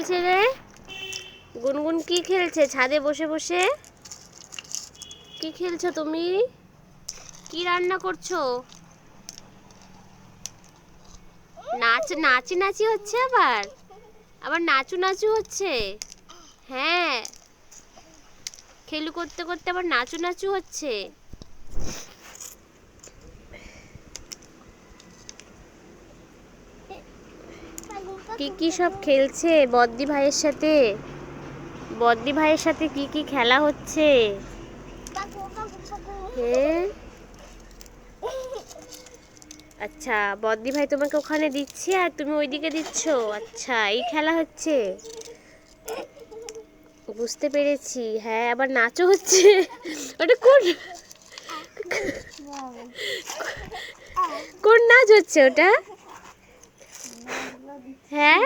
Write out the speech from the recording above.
খেলছে রে? গুনগুন কি খেলছে ছাদে বসে বসে? কি খেলছো তুমি? কি রান্না করছো? নাচি নাচি হচ্ছে আবার? আবার নাচু নাচু হচ্ছে? হ্যাঁ, খেলু করতে করতে আবার নাচু নাচু হচ্ছে। কি কি সব খেলছে বদ্দি ভাইয়ের সাথে? বদ্দি ভাইয়ের সাথে কি কি খেলা হচ্ছে? হ্যাঁ, আচ্ছা, বদ্দি ভাই তোমাকে ওখানে দিচ্ছে আর তুমি ওইদিকে দিচ্ছ। আচ্ছা, এই খেলা হচ্ছে, বুঝতে পেরেছি। হ্যাঁ, আবার নাচও হচ্ছে। ওটা কোন কোন নাচ হচ্ছে ওটা? হ্যাঁ,